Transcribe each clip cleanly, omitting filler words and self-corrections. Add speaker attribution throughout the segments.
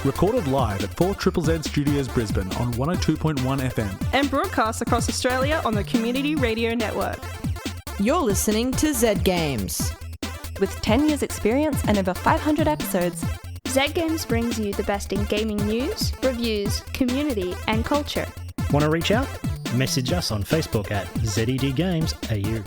Speaker 1: recorded live at 4ZZZ Studios Brisbane on 102.1 FM.
Speaker 2: And broadcast across Australia on the Community Radio Network.
Speaker 3: You're listening to Z Games.
Speaker 4: With 10 years experience and over 500 episodes,
Speaker 5: Z Games brings you the best in gaming news, reviews, community and culture.
Speaker 6: Want to reach out? Message us on Facebook at ZEDGamesAU.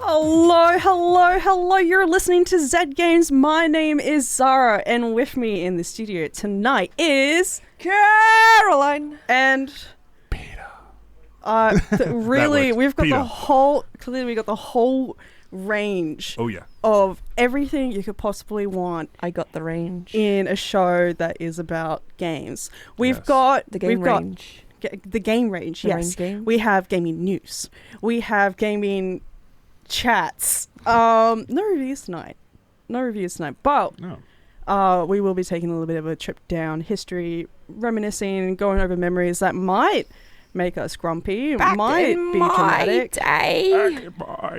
Speaker 2: Hello, you're listening to Z Games. My name is Zahra, and with me in the studio tonight is...
Speaker 3: Caroline!
Speaker 2: And... really, we've got the whole range of everything you could possibly want.
Speaker 3: I got the range
Speaker 2: in a show that is about games. We've got the game range. The game range, yes. We have gaming news. We have gaming chats. No reviews tonight. But we will be taking a little bit of a trip down history, reminiscing, going over memories that might make us grumpy. Might be dramatic.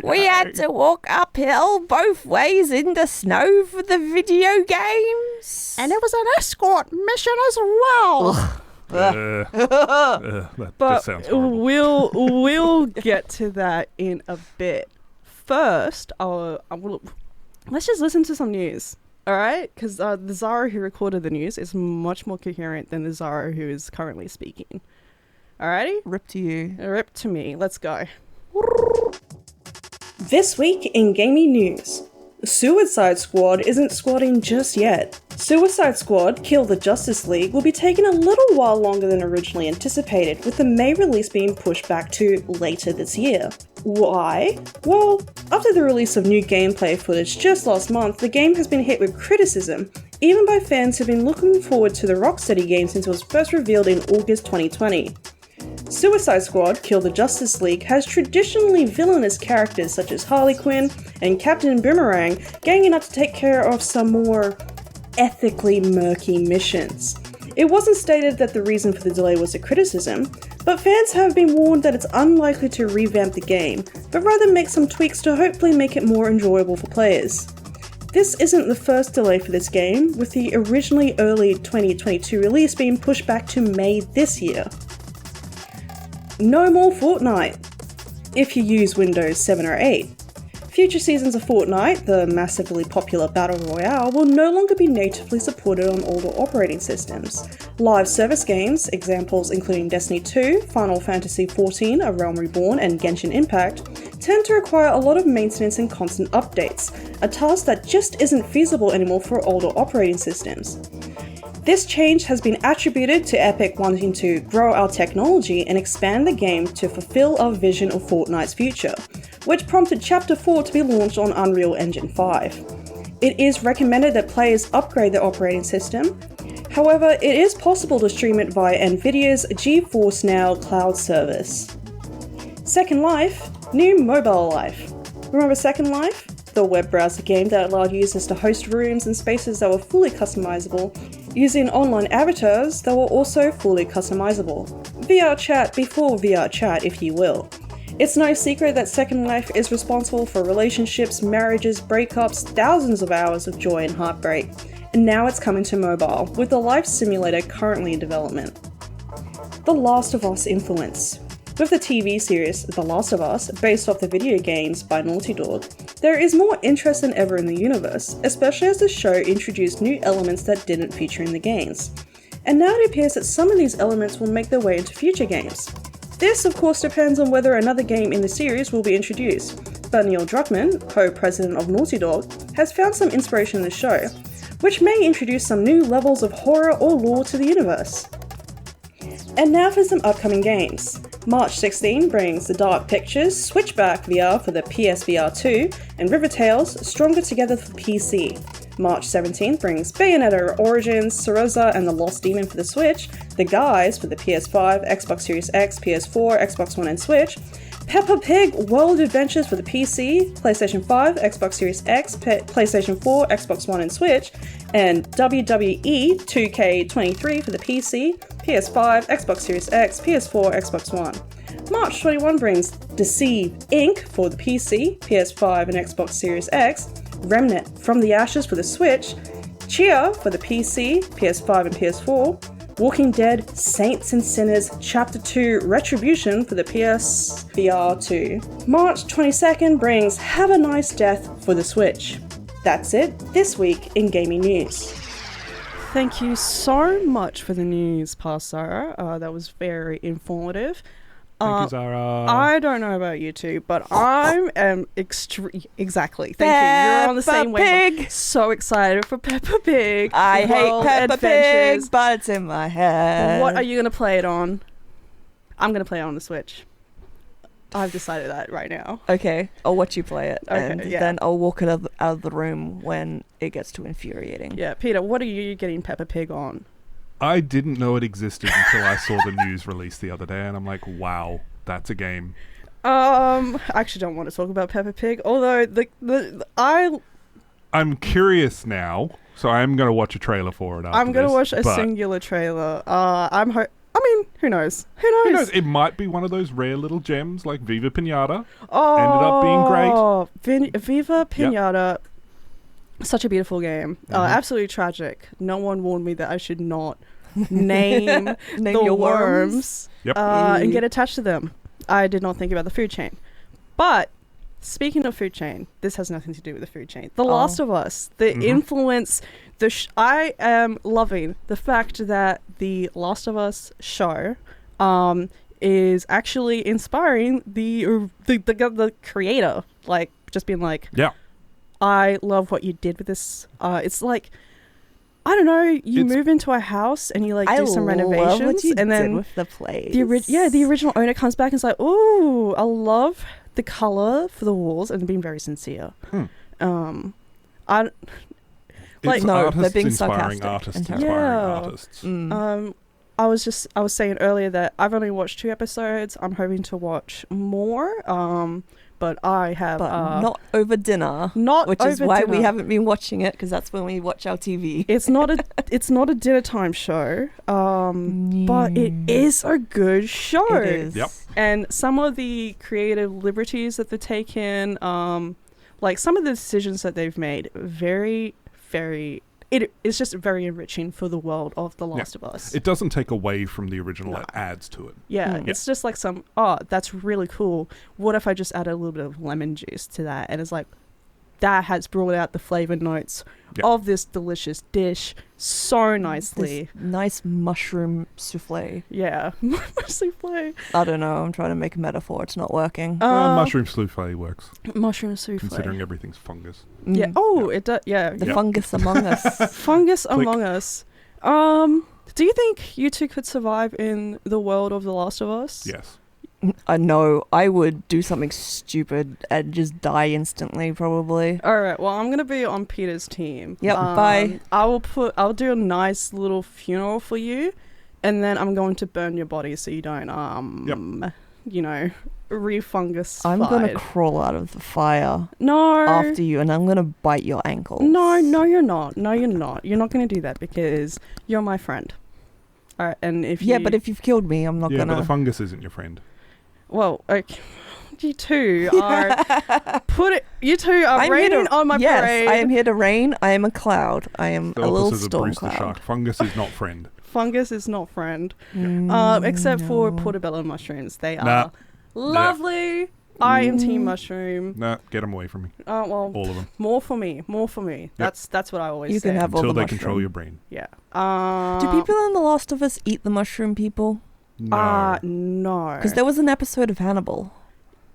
Speaker 3: We had to walk uphill both ways in the snow for the video games.
Speaker 2: And it was an escort mission as well.
Speaker 1: That sounds horrible.
Speaker 2: We'll get to that in a bit. First, let's just listen to some news. All right? Because the Zahra who recorded the news is much more coherent than the Zahra who is currently speaking. Alrighty?
Speaker 3: Rip to you.
Speaker 2: Rip to me. Let's go. This week in gaming news. Suicide Squad isn't squatting just yet. Suicide Squad Kill the Justice League will be taking a little while longer than originally anticipated, with the May release being pushed back to later this year. Why? Well, after the release of new gameplay footage just last month, the game has been hit with criticism, even by fans who've been looking forward to the Rocksteady game since it was first revealed in August 2020. Suicide Squad Kill the Justice League has traditionally villainous characters such as Harley Quinn and Captain Boomerang ganging up to take care of some more ethically murky missions. It wasn't stated that the reason for the delay was a criticism, but fans have been warned that it's unlikely to revamp the game, but rather make some tweaks to hopefully make it more enjoyable for players. This isn't the first delay for this game, with the originally early 2022 release being pushed back to May this year. No more Fortnite, if you use Windows 7 or 8. Future seasons of Fortnite, the massively popular Battle Royale, will no longer be natively supported on older operating systems. Live service games, examples including Destiny 2, Final Fantasy XIV, A Realm Reborn, and Genshin Impact, tend to require a lot of maintenance and constant updates, a task that just isn't feasible anymore for older operating systems. This change has been attributed to Epic wanting to grow our technology and expand the game to fulfill our vision of Fortnite's future, which prompted Chapter 4 to be launched on Unreal Engine 5. It is recommended that players upgrade their operating system. However, it is possible to stream it via Nvidia's GeForce Now cloud service. Second Life, new mobile life. Remember Second Life? The web browser game that allowed users to host rooms and spaces that were fully customizable, using online avatars that were also fully customizable. VR chat before VR chat, if you will. It's no secret that Second Life is responsible for relationships, marriages, breakups, thousands of hours of joy and heartbreak. And now it's coming to mobile, with the life simulator currently in development. The Last of Us influence. With the TV series The Last of Us, based off the video games by Naughty Dog, there is more interest than ever in the universe, especially as the show introduced new elements that didn't feature in the games. And now it appears that some of these elements will make their way into future games. This, of course, depends on whether another game in the series will be introduced, but Neil Druckmann, co-president of Naughty Dog, has found some inspiration in the show, which may introduce some new levels of horror or lore to the universe. And now for some upcoming games. March 16 brings The Dark Pictures Switchback VR for the PSVR 2 and River Tales Stronger Together for PC. March 17 brings Bayonetta Origins, Cereza and the Lost Demon for the Switch, The Guys for the PS5, Xbox Series X, PS4, Xbox One and Switch, Peppa Pig World Adventures for the PC, PlayStation 5, Xbox Series X, PlayStation 4, Xbox One and Switch, and WWE 2K23 for the PC, PS5, Xbox Series X, PS4, Xbox One. March 21 brings Deceive Inc. for the PC, PS5 and Xbox Series X, Remnant From the Ashes for the Switch, Cheer for the PC, PS5 and PS4, Walking Dead Saints and Sinners Chapter 2 Retribution for the PS VR 2. March 22nd brings Have a Nice Death for the Switch. That's it this week in gaming news. Thank you so much for the news, Past Zahra. That was very informative.
Speaker 1: Thank you, Zahra.
Speaker 2: I don't know about you two, but I am exactly. Thank you. You're on the same wavelength. So excited for Peppa Pig.
Speaker 3: I hate
Speaker 2: World
Speaker 3: Peppa
Speaker 2: Adventures.
Speaker 3: Pig, but it's in my head.
Speaker 2: What are you going to play it on? I'm going to play it on the Switch. I've decided that right now.
Speaker 3: Okay, I'll watch you play it,
Speaker 2: Okay,
Speaker 3: and
Speaker 2: yeah.
Speaker 3: then I'll walk out of the room when it gets too infuriating.
Speaker 2: Yeah, Peter, what are you getting Peppa Pig on?
Speaker 1: I didn't know it existed until I saw the news release the other day, and I'm like, wow, that's a game.
Speaker 2: I actually don't want to talk about Peppa Pig, although
Speaker 1: I'm curious now, so I'm going to watch a trailer for it after
Speaker 2: I'm going to
Speaker 1: this,
Speaker 2: watch a
Speaker 1: but
Speaker 2: singular trailer. Who knows?
Speaker 1: who knows? It might be one of those rare little gems like Viva Pinata.
Speaker 2: Oh,
Speaker 1: Ended up being great.
Speaker 2: Viva Pinata. Such a beautiful game. Absolutely tragic. No one warned me that I should not name the
Speaker 3: your
Speaker 2: worms
Speaker 1: Yep.
Speaker 2: and get attached to them. I did not think about the food chain. But speaking of food chain, this has nothing to do with the food chain. The Last of Us, the influence. I am loving the fact that the Last of Us show is actually inspiring the creator. Like, just being like,
Speaker 1: Yeah.
Speaker 2: I love what you did with this. It's like, I don't know, you move into a house and you do some renovations,
Speaker 3: love what you
Speaker 2: and then
Speaker 3: did with the place.
Speaker 2: the original owner comes back and is like, "Ooh, I love the color for the walls," and being very sincere.
Speaker 1: It's
Speaker 3: no,
Speaker 1: artists
Speaker 3: they're being
Speaker 1: inspiring
Speaker 3: sarcastic
Speaker 1: artists
Speaker 3: and
Speaker 1: inspiring
Speaker 2: terrible.
Speaker 1: artists.
Speaker 2: I was saying earlier that I've only watched 2 episodes. I'm hoping to watch more. But I have
Speaker 3: not over dinner. Which is why we haven't been watching it, because that's when we watch our TV.
Speaker 2: It's not a dinner time show. But it is a good show.
Speaker 3: It is.
Speaker 1: Yep.
Speaker 2: And some of the creative liberties that they've taken, like some of the decisions that they've made, very, very. It's just very enriching for the world of The Last of Us.
Speaker 1: It doesn't take away from the original, it adds to it.
Speaker 2: Yeah, it's just like that's really cool. What if I just add a little bit of lemon juice to that? And it's like, that has brought out the flavor notes of this delicious dish so nicely.
Speaker 3: This nice mushroom souffle.
Speaker 2: Yeah, souffle.
Speaker 3: I don't know, I'm trying to make a metaphor, it's not working.
Speaker 1: Mushroom souffle works,
Speaker 2: Mushroom souffle.
Speaker 1: considering everything's fungus.
Speaker 2: Yeah. Oh, it does. Yeah.
Speaker 3: The fungus among us.
Speaker 2: Fungus
Speaker 1: Click.
Speaker 2: among us. Do you think you two could survive in the world of The Last of Us?
Speaker 1: Yes.
Speaker 3: No, I would do something stupid and just die instantly, probably.
Speaker 2: All right. Well, I'm gonna be on Peter's team.
Speaker 3: Yep. Bye.
Speaker 2: I'll do a nice little funeral for you, and then I'm going to burn your body so you don't refungus.
Speaker 3: I'm gonna crawl out of the fire.
Speaker 2: No.
Speaker 3: After you, and I'm gonna bite your ankles.
Speaker 2: No, you're not. No, you're not. You're not gonna do that because you're my friend. All right. And if
Speaker 3: but if you've killed me, I'm not
Speaker 1: but
Speaker 3: gonna.
Speaker 1: the fungus isn't your friend.
Speaker 2: Well, okay. You two are raining on my parade.
Speaker 3: I am here to rain. I am a cloud. I am
Speaker 1: The
Speaker 3: a little
Speaker 1: opposite of
Speaker 3: storm
Speaker 1: Bruce the
Speaker 3: cloud.
Speaker 1: Shark. Fungus is not friend.
Speaker 2: Fungus is not friend. Except for portobello mushrooms. They are lovely. I am team mushroom.
Speaker 1: Nah, get them away from me.
Speaker 2: Well,
Speaker 1: All of them.
Speaker 2: more for me. That's what I always
Speaker 3: You
Speaker 2: say.
Speaker 3: can have all
Speaker 1: Until
Speaker 3: the
Speaker 1: they
Speaker 3: mushroom.
Speaker 1: control your brain.
Speaker 2: Yeah.
Speaker 3: Do people in The Last of Us eat the mushroom people?
Speaker 1: No.
Speaker 2: No.
Speaker 3: Because there was an episode of Hannibal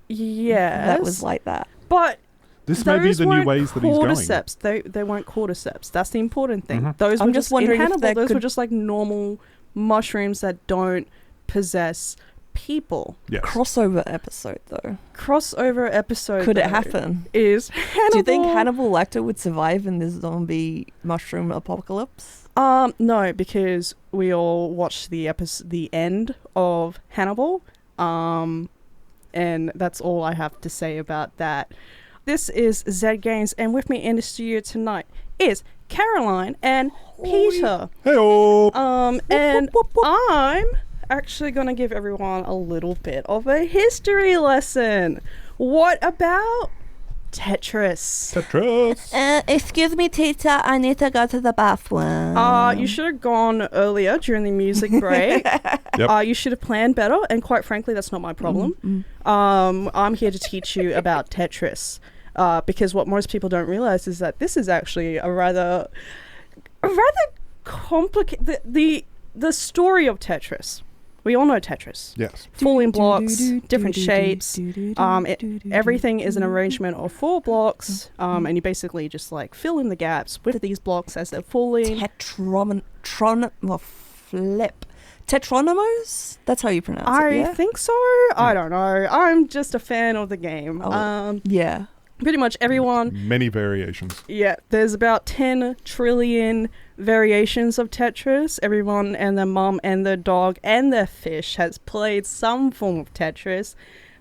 Speaker 2: yes.
Speaker 3: that was like that.
Speaker 2: But
Speaker 1: This may be the new ways that he's going.
Speaker 2: Cordyceps. They weren't cordyceps. That's the important thing. Those
Speaker 3: I'm
Speaker 2: were
Speaker 3: just
Speaker 2: just
Speaker 3: wondering
Speaker 2: in
Speaker 3: if
Speaker 2: Hannibal.
Speaker 3: there
Speaker 2: Those
Speaker 3: could-
Speaker 2: were just like normal mushrooms that don't possess people.
Speaker 1: Yes.
Speaker 3: Crossover episode, though.
Speaker 2: Crossover episode.
Speaker 3: Could it
Speaker 2: though,
Speaker 3: happen?
Speaker 2: Is Hannibal?
Speaker 3: Do you think Hannibal Lecter would survive in this zombie mushroom apocalypse?
Speaker 2: No, because we all watched the end of Hannibal. And that's all I have to say about that. This is Z Games, and with me in the studio tonight is Caroline and Peter.
Speaker 1: Hey-oh.
Speaker 2: And I'm actually going to give everyone a little bit of a history lesson. What about Tetris.
Speaker 3: Excuse me, teacher, I need to go to the bathroom.
Speaker 2: You should have gone earlier during the music break. You should have planned better, and quite frankly, that's not my problem. I'm here to teach you about Tetris, because what most people don't realize is that this is actually a rather complicated... The story of Tetris. We all know Tetris.
Speaker 1: Yes.
Speaker 2: Falling blocks, different shapes. Everything is an arrangement of 4 blocks, and you basically just like fill in the gaps with these blocks as they're falling.
Speaker 3: Tetronomos? That's how you pronounce it,
Speaker 2: I think so. I don't know. I'm just a fan of the game.
Speaker 3: Yeah.
Speaker 2: Pretty much everyone.
Speaker 1: Many variations.
Speaker 2: Yeah, there's about 10 trillion variations of Tetris. Everyone and their mum and their dog and their fish has played some form of Tetris.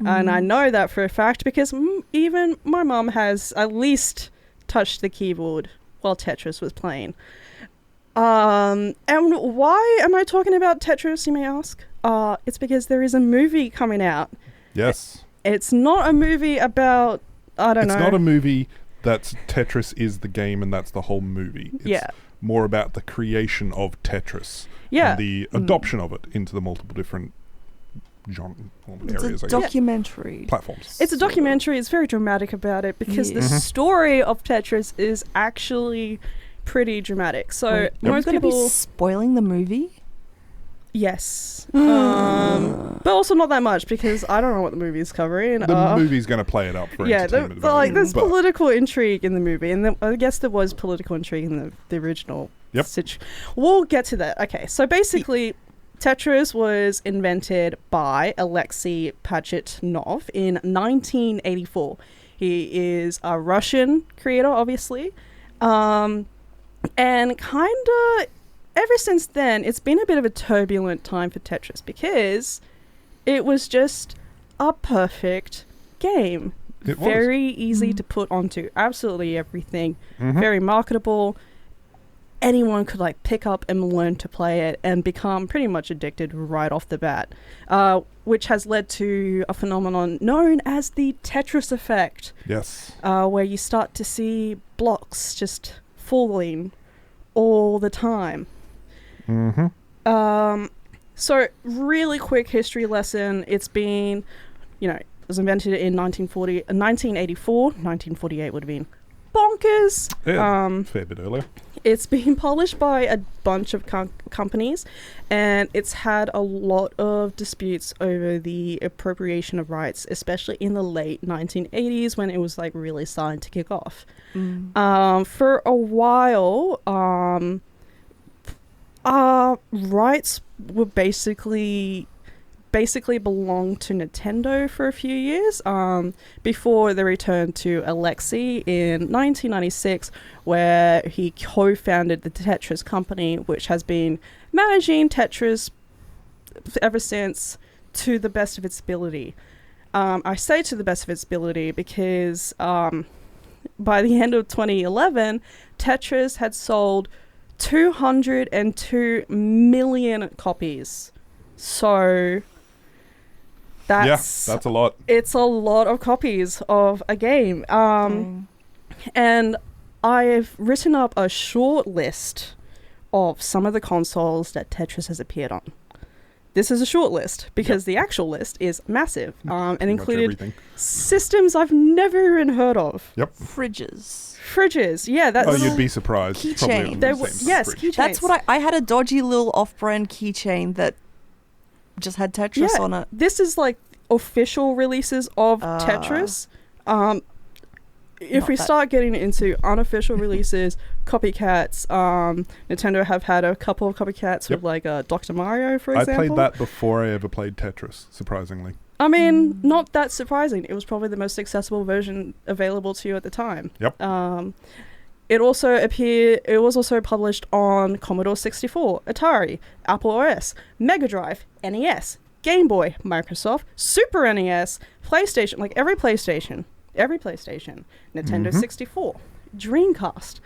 Speaker 2: And I know that for a fact because even my mum has at least touched the keyboard while Tetris was playing. And why am I talking about Tetris, you may ask? It's because there is a movie coming out.
Speaker 1: Yes.
Speaker 2: It's not a movie about... It's
Speaker 1: not a movie that's Tetris is the game and that's the whole movie. It's more about the creation of Tetris and the adoption of it into the multiple different areas,
Speaker 3: it's a documentary.
Speaker 1: Platforms.
Speaker 2: It's a documentary. It's very dramatic about it because the story of Tetris is actually pretty dramatic. So most people...
Speaker 3: Are you spoiling the movie?
Speaker 2: Yes. But also not that much because I don't know what the movie is covering.
Speaker 1: The movie's going to play it up for entertainment value.
Speaker 2: There's political intrigue in the movie, and I guess there was political intrigue in the original. We'll get to that. Okay, so basically, Tetris was invented by Alexei Pajitnov in 1984. He is a Russian creator, obviously, and kind of... Ever since then, it's been a bit of a turbulent time for Tetris because it was just a perfect game. Very easy to put onto absolutely everything. Very marketable. Anyone could like pick up and learn to play it and become pretty much addicted right off the bat, which has led to a phenomenon known as the Tetris effect.
Speaker 1: Yes.
Speaker 2: Where you start to see blocks just falling all the time. So really quick history lesson. It's been, it was invented in 1984. 1948 would have been bonkers.
Speaker 1: Yeah, fair bit earlier.
Speaker 2: It's been published by a bunch of companies, and it's had a lot of disputes over the appropriation of rights, especially in the late 1980s when it was like really starting to kick off. For a while, rights were basically belonged to Nintendo for a few years before they returned to Alexei in 1996, where he co-founded the Tetris company, which has been managing Tetris ever since to the best of its ability. I say to the best of its ability because by the end of 2011, Tetris had sold 202 million copies. So that's
Speaker 1: a lot.
Speaker 2: It's a lot of copies of a game. And I've written up a short list of some of the consoles that Tetris has appeared on. This is a short list because the actual list is massive and included systems I've never even heard of. Fridges, yeah. That's
Speaker 1: you'd be surprised.
Speaker 3: Keychain.
Speaker 2: Keychains.
Speaker 3: That's what I had a dodgy little off-brand keychain that just had Tetris on it.
Speaker 2: This is like official releases of Tetris. If we start getting into unofficial releases, copycats, Nintendo have had a couple of copycats with like Dr. Mario, for example.
Speaker 1: I played that before I ever played Tetris, surprisingly.
Speaker 2: I mean, not that surprising. It was probably the most accessible version available to you at the time. It was also published on Commodore 64, Atari, Apple OS, Mega Drive, NES, Game Boy, Microsoft, Super NES, PlayStation, like every PlayStation, Nintendo 64, Dreamcast,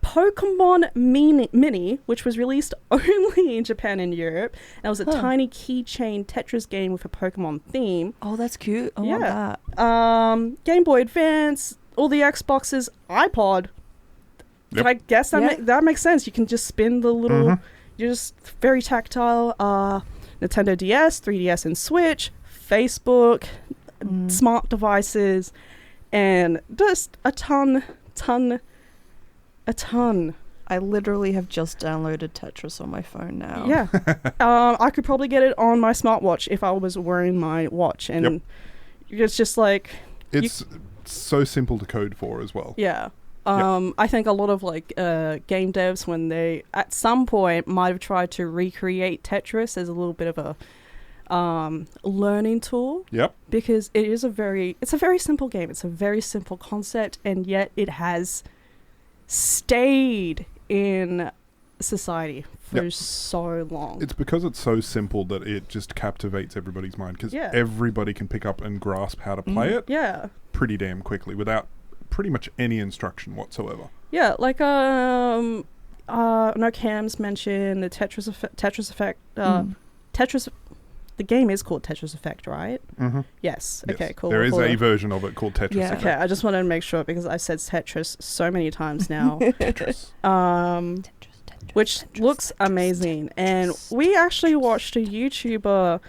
Speaker 2: Pokemon Mini, which was released only in Japan and Europe. That was a tiny keychain Tetris game with a Pokemon theme.
Speaker 3: Oh, that's cute. I want that.
Speaker 2: Game Boy Advance, or the Xbox's iPod.
Speaker 1: Yep.
Speaker 2: I guess that makes sense. You can just spin the little, you're just very tactile. Nintendo DS, 3DS and Switch, Facebook, smart devices, and just a ton.
Speaker 7: I literally have just downloaded Tetris on my phone now.
Speaker 2: Yeah. I could probably get it on my smartwatch if I was wearing my watch. And it's just like...
Speaker 1: It's so simple to code for as well.
Speaker 2: Yeah. I think a lot of like game devs, when they at some point might have tried to recreate Tetris as a little bit of a learning tool.
Speaker 1: Yep.
Speaker 2: Because it's a very simple game. It's a very simple concept, and yet it has stayed in society for so long.
Speaker 1: It's because it's so simple that it just captivates everybody's mind, because everybody can pick up and grasp how to play it pretty damn quickly without pretty much any instruction whatsoever.
Speaker 2: Yeah, like no, Cam's mentioned the Tetris Effect. Tetris, the game is called Tetris Effect, right?
Speaker 1: Mm-hmm.
Speaker 2: Yes. Okay, cool.
Speaker 1: There is a version of it called Tetris Effect.
Speaker 2: Okay, I just wanted to make sure because I've said Tetris so many times now.
Speaker 1: Tetris.
Speaker 2: Which looks amazing. And we actually watched a YouTuber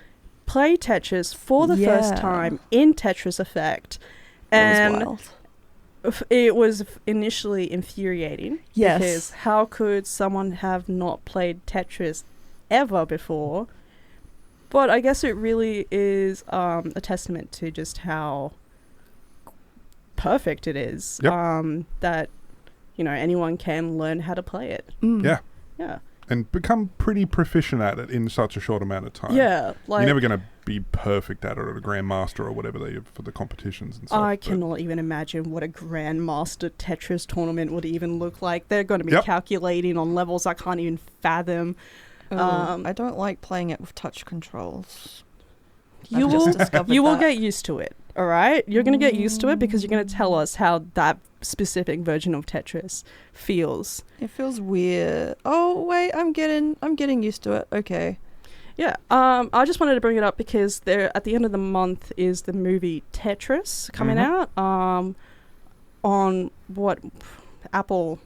Speaker 2: play Tetris for the first time in Tetris Effect. And
Speaker 7: that was wild.
Speaker 2: It was initially infuriating.
Speaker 7: Yes.
Speaker 2: Because how could someone have not played Tetris ever before? But I guess it really is a testament to just how perfect it is.
Speaker 1: Yep.
Speaker 2: That, anyone can learn how to play it.
Speaker 1: Yeah.
Speaker 2: Yeah.
Speaker 1: And become pretty proficient at it in such a short amount of time.
Speaker 2: Yeah.
Speaker 1: You're never going to be perfect at it, or a grandmaster or whatever they have for the competitions and stuff.
Speaker 2: I cannot even imagine what a grandmaster Tetris tournament would even look like. They're going to be calculating on levels I can't even fathom.
Speaker 7: I don't like playing it with touch controls.
Speaker 2: You will get used to it, all right? You're going to get used to it because you're going to tell us how that specific version of Tetris feels.
Speaker 7: It feels weird. Oh, wait, I'm getting used to it. Okay.
Speaker 2: Yeah, I just wanted to bring it up because there at the end of the month is the movie Tetris coming out on what Apple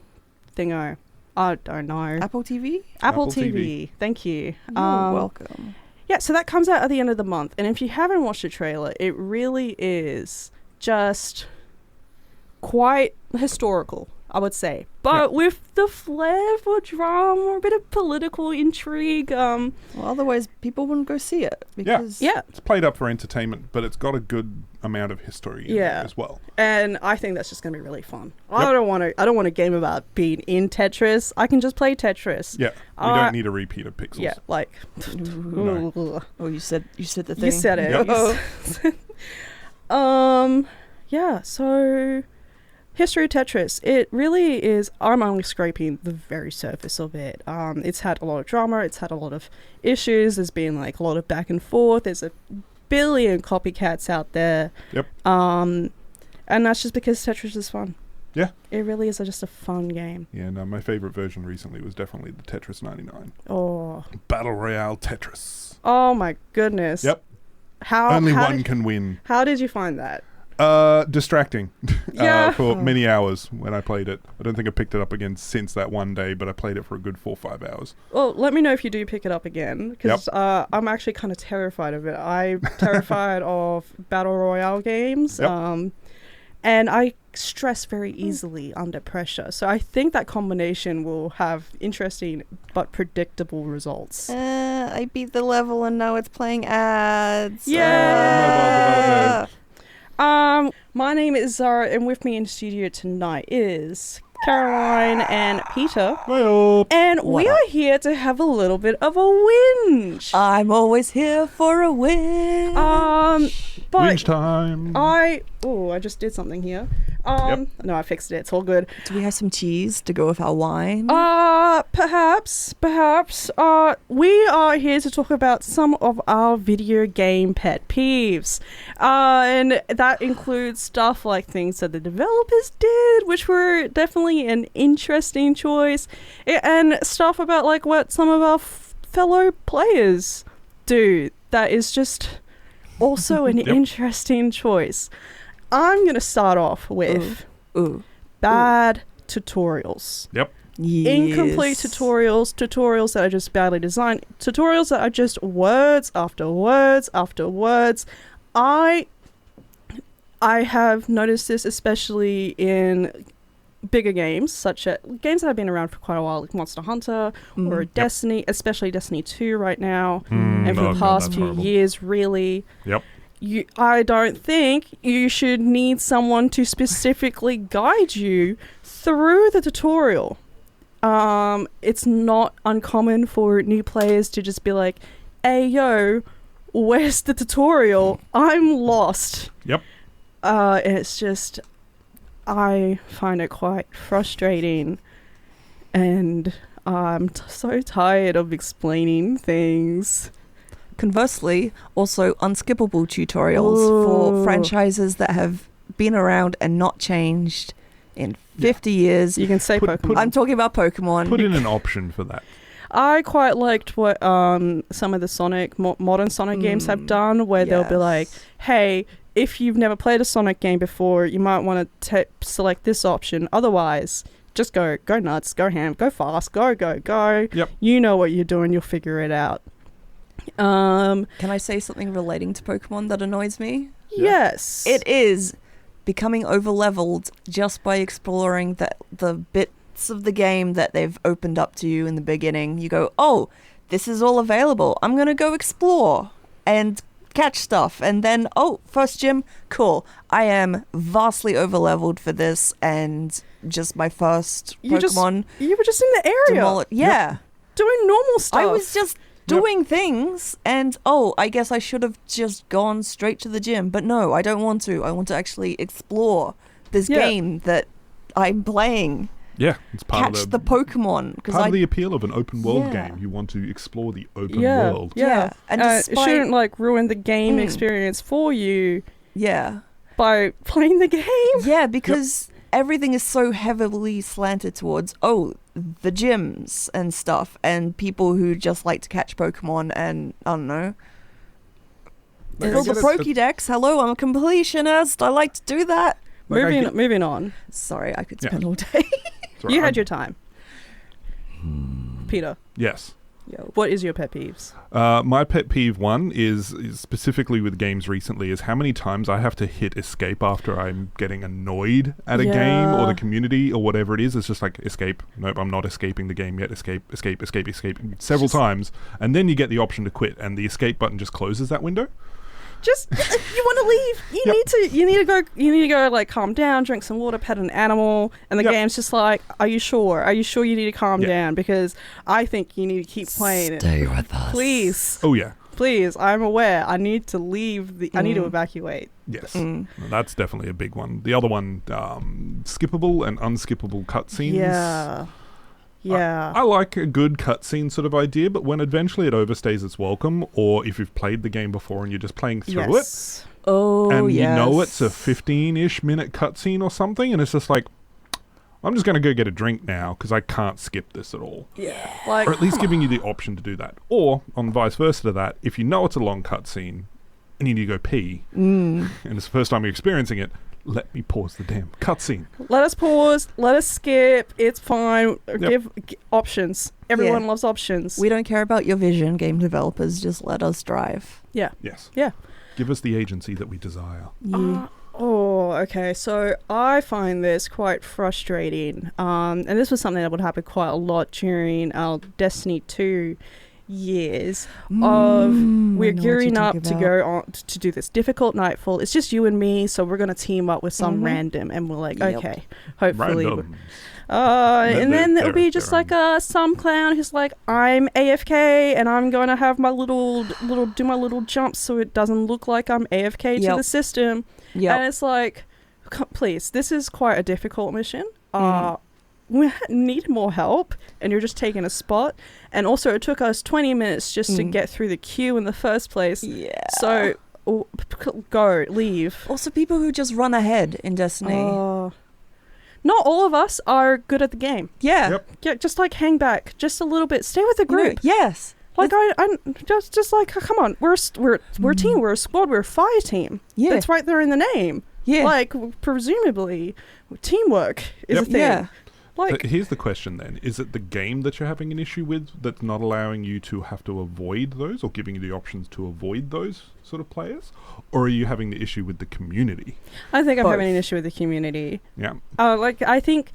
Speaker 2: thingo. I don't know.
Speaker 7: Apple TV?
Speaker 2: Apple TV. Thank you.
Speaker 7: You're welcome.
Speaker 2: Yeah, so that comes out at the end of the month. And if you haven't watched the trailer, it really is just quite historical, I would say. But with the flair for drama, a bit of political intrigue.
Speaker 7: Well, otherwise people wouldn't go see it. Because
Speaker 1: it's played up for entertainment, but it's got a good amount of history in there as well.
Speaker 2: And I think that's just going to be really fun. I don't want a game about being in Tetris. I can just play Tetris.
Speaker 1: Yeah, we don't need a repeat of Pixels.
Speaker 2: Yeah, like...
Speaker 7: No. Oh, you said the thing.
Speaker 2: You said it.
Speaker 1: Yep.
Speaker 2: Yeah, so... History of Tetris, it really is, I'm only scraping the very surface of it. It's had a lot of drama, it's had a lot of issues, there's been like a lot of back and forth, there's a billion copycats out there.
Speaker 1: Yep.
Speaker 2: And that's just because Tetris is fun.
Speaker 1: Yeah.
Speaker 2: It really is just a fun game.
Speaker 1: Yeah, no, my favourite version recently was definitely the Tetris 99.
Speaker 2: Oh.
Speaker 1: Battle Royale Tetris.
Speaker 2: Oh my goodness.
Speaker 1: Yep. Only one can win.
Speaker 2: How did you find that?
Speaker 1: Distracting for many hours when I played it. I don't think I picked it up again since that one day, but I played it for a good 4 or 5 hours.
Speaker 2: Well, let me know if you do pick it up again, because I'm actually kind of terrified of it. I'm terrified of Battle Royale games, and I stress very easily under pressure. So I think that combination will have interesting but predictable results.
Speaker 7: I beat the level and now it's playing ads.
Speaker 2: Yeah. My name is Zahra, and with me in the studio tonight is Caroline and Peter. And we are here to have a little bit of a whinge.
Speaker 3: I'm always here for a whinge.
Speaker 2: But
Speaker 1: whinge time.
Speaker 2: I just did something here. No, I fixed it. It's all good.
Speaker 3: Do we have some cheese to go with our wine?
Speaker 2: Perhaps. We are here to talk about some of our video game pet peeves. And that includes stuff like things that the developers did, which were definitely an interesting choice, and stuff about like what some of our fellow players do that is just also an interesting choice. I'm going to start off with
Speaker 3: Ooh.
Speaker 2: Bad tutorials.
Speaker 1: Yep.
Speaker 3: Yes.
Speaker 2: Incomplete tutorials that are just badly designed, tutorials that are just words after words after words. I have noticed this especially in bigger games, such as games that have been around for quite a while, like Monster Hunter or Destiny, especially Destiny 2 right now, and for the past few years, really.
Speaker 1: Yep.
Speaker 2: I don't think you should need someone to specifically guide you through the tutorial. It's not uncommon for new players to just be like, hey, yo, where's the tutorial? I'm lost.
Speaker 1: Yep.
Speaker 2: It's just, I find it quite frustrating, and I'm so tired of explaining things.
Speaker 3: Conversely, also unskippable tutorials for franchises that have been around and not changed in 50 years.
Speaker 2: You can say Pokemon.
Speaker 3: I'm talking about Pokemon.
Speaker 1: Put in an option for that.
Speaker 2: I quite liked what some of the Sonic, modern Sonic games have done, where they'll be like, hey, if you've never played a Sonic game before, you might want to select this option. Otherwise, just go nuts, go ham, go fast, go.
Speaker 1: Yep.
Speaker 2: You know what you're doing, you'll figure it out.
Speaker 3: Can I say something relating to Pokemon that annoys me?
Speaker 2: Yes.
Speaker 3: It is becoming overleveled just by exploring the bits of the game that they've opened up to you in the beginning. You go, oh, this is all available. I'm going to go explore and catch stuff. And then, oh, first gym, cool. I am vastly overleveled for this, and just my first Pokemon.
Speaker 2: You were just in the area.
Speaker 3: Yeah.
Speaker 2: Doing normal stuff.
Speaker 3: I was just doing things, and I guess I should have just gone straight to the gym, but no, I don't want to. I want to actually explore this game that I'm playing.
Speaker 1: Yeah, it's part
Speaker 3: Catch
Speaker 1: of
Speaker 3: the Pokemon.
Speaker 1: Part of the appeal of an open world game. You want to explore the open world.
Speaker 2: Yeah,
Speaker 3: and
Speaker 2: it shouldn't ruin the game experience for you.
Speaker 3: Yeah,
Speaker 2: by playing the game.
Speaker 3: Yeah, because everything is so heavily slanted towards the gyms and stuff, and people who just like to catch Pokemon, and I don't know. Fill the Pokédex. Hello, I'm a completionist. I like to do that.
Speaker 2: Moving on.
Speaker 3: Sorry, I could spend all day.
Speaker 2: You had your time. Peter.
Speaker 1: Yes.
Speaker 2: Yo, what is your pet peeves?
Speaker 1: My pet peeve one is specifically with games recently is how many times I have to hit escape after I'm getting annoyed at a game or the community or whatever it is. It's just like escape. Nope, I'm not escaping the game yet. Escape several times. And then you get the option to quit and the escape button just closes that window.
Speaker 2: Just you want to leave. You need to go like calm down, drink some water, pet an animal, and the game's just like, are you sure? Are you sure you need to calm down? Because I think you need to keep playing.
Speaker 3: Stay with us.
Speaker 2: Please.
Speaker 1: Oh yeah.
Speaker 2: Please, I'm aware. I need to leave. I need to evacuate.
Speaker 1: Yes, that's definitely a big one. The other one, skippable and unskippable cutscenes.
Speaker 2: Yeah. Yeah.
Speaker 1: I like a good cutscene sort of idea, but when eventually it overstays its welcome, or if you've played the game before and you're just playing through it, and you know it's a 15-ish minute cutscene or something, and it's just like, I'm just going to go get a drink now because I can't skip this at all.
Speaker 2: Yeah.
Speaker 1: Or at least giving you the option to do that. Or, on vice versa to that, if you know it's a long cutscene and you need to go pee, and it's the first time you're experiencing it, let me pause the damn cutscene.
Speaker 2: Let us pause. Let us skip. It's fine. Give options. Everyone loves options.
Speaker 3: We don't care about your vision, game developers. Just let us drive.
Speaker 2: Yeah.
Speaker 1: Yes.
Speaker 2: Yeah.
Speaker 1: Give us the agency that we desire.
Speaker 2: Okay. So I find this quite frustrating. And this was something that would happen quite a lot during our Destiny 2 years of we're gearing up to go on to do this difficult nightfall. It's just you and me, so we're going to team up with some random, and we're like, okay, hopefully. And then it'll be just like some clown who's like, I'm AFK and I'm going to have my little do my little jumps so it doesn't look like I'm AFK to the system. And it's like, please, this is quite a difficult mission. We need more help, and you're just taking a spot. And also, it took us 20 minutes just to get through the queue in the first place. Yeah. So, leave.
Speaker 3: Also, people who just run ahead in Destiny.
Speaker 2: Not all of us are good at the game.
Speaker 3: Yeah.
Speaker 1: Yep.
Speaker 2: Yeah, just like hang back just a little bit. Stay with the group.
Speaker 3: Yes.
Speaker 2: Like I'm just like, come on, we're a team, we're a squad, we're a fire team. Yeah. That's right there in the name.
Speaker 3: Yeah.
Speaker 2: Like, presumably, teamwork is a thing.
Speaker 3: Yeah.
Speaker 2: Like,
Speaker 1: But here's the question then. Is it the game that you're having an issue with that's not allowing you to have to avoid those or giving you the options to avoid those sort of players? Or are you having the issue with the community?
Speaker 2: I think I'm
Speaker 3: Both.
Speaker 2: having an issue with the community.
Speaker 1: Yeah.
Speaker 2: Like, I think,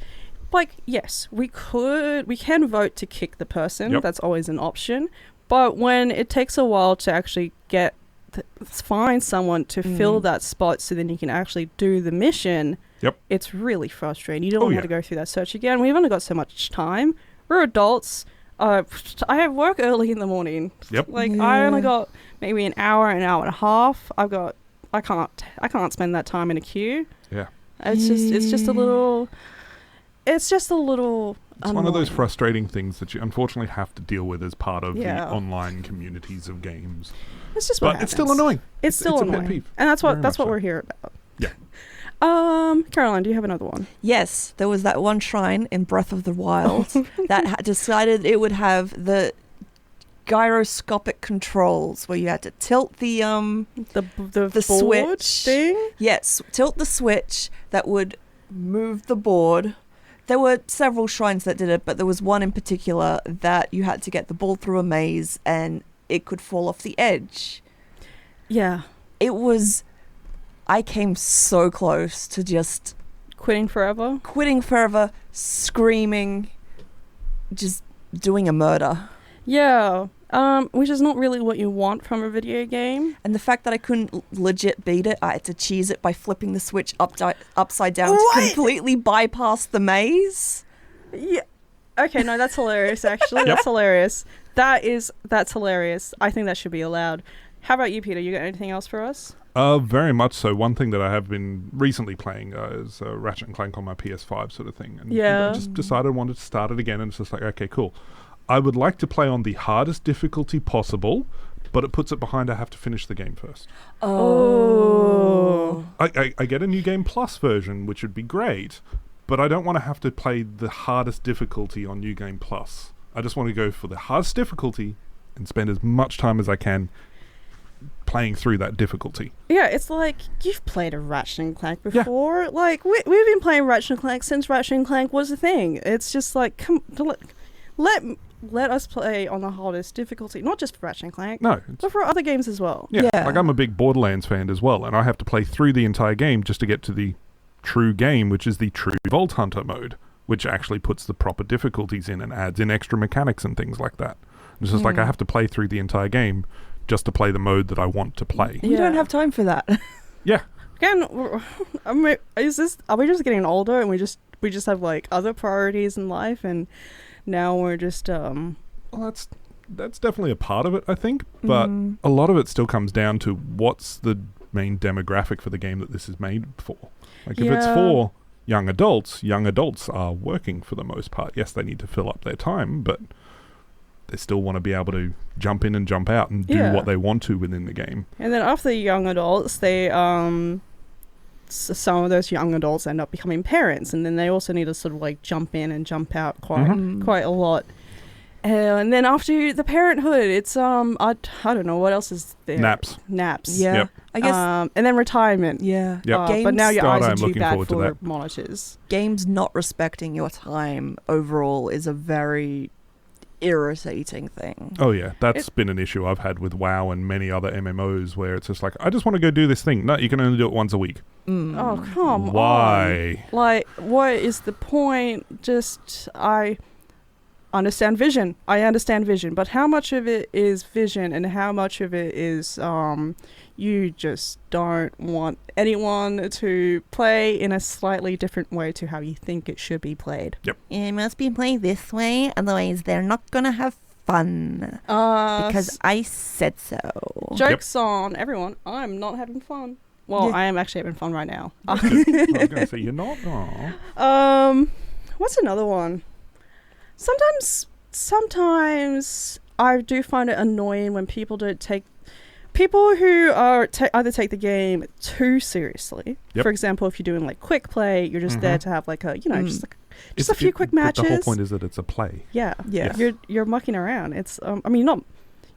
Speaker 2: like, yes, we can vote to kick the person.
Speaker 1: Yep.
Speaker 2: That's always an option. But when it takes a while to actually find someone to fill that spot so then you can actually do the mission,
Speaker 1: Yep.
Speaker 2: it's really frustrating. You don't want to go through that search again. We've only got so much time. We're adults. I have work early in the morning.
Speaker 1: Yep.
Speaker 2: Like, I only got maybe an hour and a half. I can't spend that time in a queue.
Speaker 1: Yeah.
Speaker 2: It's just a little. It's
Speaker 1: one of those
Speaker 2: annoying.
Speaker 1: frustrating things that you unfortunately have to deal with as part of the
Speaker 2: Yeah.
Speaker 1: online communities of games.
Speaker 2: It's just what
Speaker 1: But it's still
Speaker 2: happens.
Speaker 1: annoying.
Speaker 2: It's still
Speaker 1: a
Speaker 2: annoying.
Speaker 1: pet peeve.
Speaker 2: And that's
Speaker 1: Very
Speaker 2: what
Speaker 1: much so.
Speaker 2: we're here about.
Speaker 1: Yeah.
Speaker 2: Caroline, do you have another one?
Speaker 3: Yes, there was that one shrine in Breath of the Wild that had decided it would have the gyroscopic controls where you had to tilt the
Speaker 2: The board
Speaker 3: switch
Speaker 2: thing?
Speaker 3: Yes, tilt the switch that would move the board. There were several shrines that did it, but there was one in particular that you had to get the ball through a maze and it could fall off the edge.
Speaker 2: Yeah.
Speaker 3: I came so close to just
Speaker 2: Quitting forever?
Speaker 3: quitting forever, screaming, just doing a murder.
Speaker 2: Yeah. Which is not really what you want from a video game.
Speaker 3: And the fact that I couldn't legit beat it, I had to cheese it by flipping the switch upside down to completely bypass the maze.
Speaker 2: Yeah. Okay, no, that's hilarious, actually. That's hilarious. That's hilarious. I think that should be allowed. How about you, Peter? You got anything else for us?
Speaker 1: Very much so. One thing that I have been recently playing is Ratchet and Clank on my PS5 sort of thing. And
Speaker 2: Yeah.
Speaker 1: I just decided I wanted to start it again, and it's just like, okay, cool. I would like to play on the hardest difficulty possible, but it puts it behind I have to finish the game first.
Speaker 2: Oh.
Speaker 1: I get a New Game Plus version, which would be great, but I don't want to have to play the hardest difficulty on New Game Plus. I just want to go for the hardest difficulty and spend as much time as I can playing through that difficulty.
Speaker 2: Yeah, it's like, you've played a Ratchet and Clank before. Like, we've been playing Ratchet and Clank since Ratchet and Clank was a thing. It's just like, let us play on the hardest difficulty. Not just for Ratchet and Clank,
Speaker 1: No.
Speaker 2: but for other games as well.
Speaker 1: Yeah,
Speaker 3: Yeah.
Speaker 1: like I'm a big Borderlands fan as well, and I have to play through the entire game just to get to the true game, which is the true Vault Hunter mode, which actually puts the proper difficulties in and adds in extra mechanics and things like that. It's just like I have to play through the entire game just to play the mode that I want to play.
Speaker 3: You don't have time for that.
Speaker 1: Yeah.
Speaker 2: Again, are we just getting older and we just have like other priorities in life, and now we're just
Speaker 1: Well, that's definitely a part of it, I think, but a lot of it still comes down to what's the main demographic for the game that this is made for. Like if it's for young adults are working for the most part. Yes, they need to fill up their time, but they still want to be able to jump in and jump out and do what they want to within the game.
Speaker 2: And then after young adults, they some of those young adults end up becoming parents, and then they also need to sort of like jump in and jump out quite a lot. And then after the parenthood, it's I don't know what else is there.
Speaker 1: Naps.
Speaker 3: Yeah.
Speaker 1: Yep.
Speaker 3: I guess.
Speaker 2: And then retirement.
Speaker 3: Yeah.
Speaker 1: Yep.
Speaker 2: But now your
Speaker 1: God,
Speaker 2: eyes
Speaker 1: I'm
Speaker 2: are too
Speaker 1: looking
Speaker 2: bad
Speaker 1: forward to
Speaker 2: for
Speaker 1: that.
Speaker 2: monitors.
Speaker 3: Games not respecting your time overall is a very irritating thing.
Speaker 1: Oh yeah, that's been an issue I've had with WoW and many other MMOs where it's just like, I just want to go do this thing. No, you can only do it once a week.
Speaker 2: Oh, come on.
Speaker 1: Why?
Speaker 2: Like, what is the point? Just, I understand vision. But how much of it is vision and how much of it is you just don't want anyone to play in a slightly different way to how you think it should be played?
Speaker 1: Yep.
Speaker 3: It must be played this way, otherwise they're not gonna have fun. Because I said so.
Speaker 2: Joke's on everyone. I'm not having fun. Well,
Speaker 3: Yeah.
Speaker 2: I am actually having fun right now.
Speaker 1: I was going to say, you're not? Aw.
Speaker 2: What's another one? Sometimes I do find it annoying when people who are either take the game too seriously.
Speaker 1: Yep.
Speaker 2: For example, if you're doing like quick play, you're just there to have like a, just a few
Speaker 1: It's-
Speaker 2: quick matches.
Speaker 1: The whole point is that it's a play.
Speaker 2: Yeah.
Speaker 3: Yeah.
Speaker 2: You're mucking around. It's not.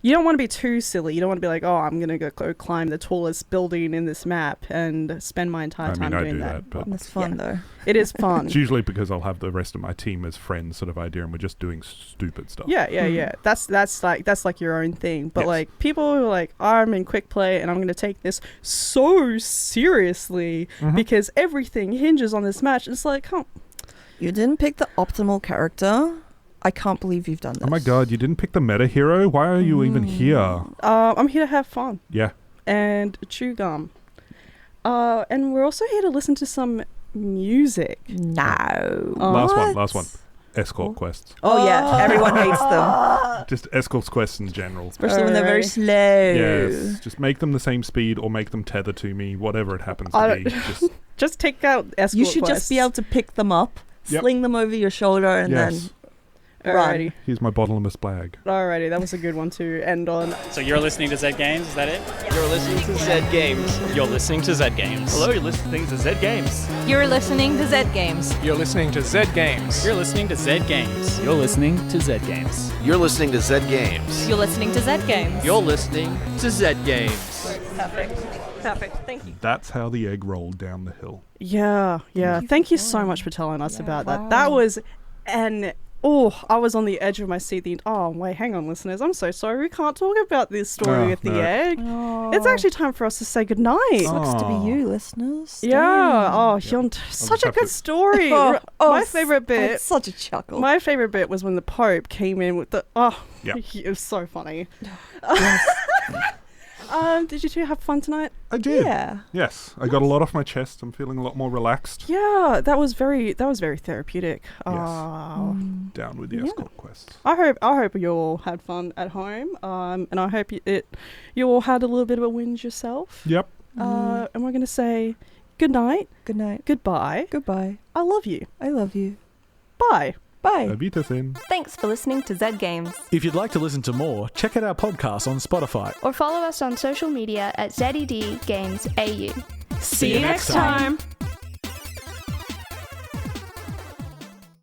Speaker 2: you don't want to be too silly. You don't want to be like, oh, I'm going to go climb the tallest building in this map and spend my entire time doing that.
Speaker 1: But
Speaker 3: That's fun though.
Speaker 2: It is fun.
Speaker 1: it's usually because I'll have the rest of my team as friends sort of idea, and we're just doing stupid stuff.
Speaker 2: Yeah. That's like your own thing. But
Speaker 1: Yes.
Speaker 2: like people who are like, I'm in quick play and I'm going to take this so seriously because everything hinges on this match. It's like, oh,
Speaker 3: You didn't pick the optimal character. I can't believe you've done this.
Speaker 1: Oh my god, you didn't pick the meta hero? Why are you even here?
Speaker 2: I'm here to have fun
Speaker 1: Yeah.
Speaker 2: and chew gum. And we're also here to listen to some music.
Speaker 3: No.
Speaker 1: Last one. Escort quests.
Speaker 3: Oh yeah, everyone hates them.
Speaker 1: Just escort quests in general.
Speaker 3: Especially when they're very
Speaker 2: Alright.
Speaker 3: slow.
Speaker 1: Yes. Just make them the same speed or make them tether to me, whatever it happens to be.
Speaker 2: Just take out escort
Speaker 3: You should
Speaker 2: quests.
Speaker 3: just be able to pick them up,
Speaker 1: Yep.
Speaker 3: sling them over your shoulder, and
Speaker 1: Yes.
Speaker 2: Alrighty.
Speaker 1: Here's my bottomless blag.
Speaker 2: Alrighty, that was a good one to end on.
Speaker 8: So you're listening to Zed Games, is that it?
Speaker 9: You're listening to Zed Games.
Speaker 8: You're listening to Zed Games.
Speaker 9: Hello, you're listening to Zed Games.
Speaker 4: You're listening to Zed Games.
Speaker 9: You're listening to Zed Games.
Speaker 8: You're listening to Zed Games.
Speaker 10: You're listening to Zed Games.
Speaker 9: You're listening to Zed Games.
Speaker 4: You're listening to Zed Games.
Speaker 9: You're listening to Zed Games.
Speaker 2: Perfect. Thank you.
Speaker 1: That's how the egg rolled down the hill.
Speaker 2: Yeah. Thank you so much for telling us about that. That was I was on the edge of my seat. Wait, hang on, listeners. I'm so sorry. We can't talk about this story with the egg. It's actually time for us to say goodnight.
Speaker 3: Sucks to be you, listeners.
Speaker 2: Yeah. Oh,
Speaker 1: Yep.
Speaker 2: such
Speaker 1: just
Speaker 2: a
Speaker 1: have
Speaker 2: good
Speaker 1: to-
Speaker 2: story. My favorite
Speaker 3: I had
Speaker 2: bit.
Speaker 3: such a chuckle.
Speaker 2: My favorite bit was when the Pope came in with the.
Speaker 1: Yep.
Speaker 2: It was so funny. Did you two have fun tonight?
Speaker 1: I did.
Speaker 3: Yeah.
Speaker 1: Yes. I got a lot off my chest. I'm feeling a lot more relaxed.
Speaker 2: Yeah, that was very therapeutic.
Speaker 1: Down with the escort quests.
Speaker 2: I hope you all had fun at home. And I hope you all had a little bit of a whinge yourself.
Speaker 1: Yep.
Speaker 2: And we're gonna say good night,
Speaker 3: Good night.
Speaker 2: goodbye,
Speaker 3: Goodbye.
Speaker 2: I love you,
Speaker 3: I love you.
Speaker 2: bye.
Speaker 3: Bye.
Speaker 1: Avitasin.
Speaker 4: Thanks for listening to Zed Games.
Speaker 6: If you'd like to listen to more, check out our podcast on Spotify.
Speaker 5: Or follow us on social media at ZED Games AU.
Speaker 6: See you next time.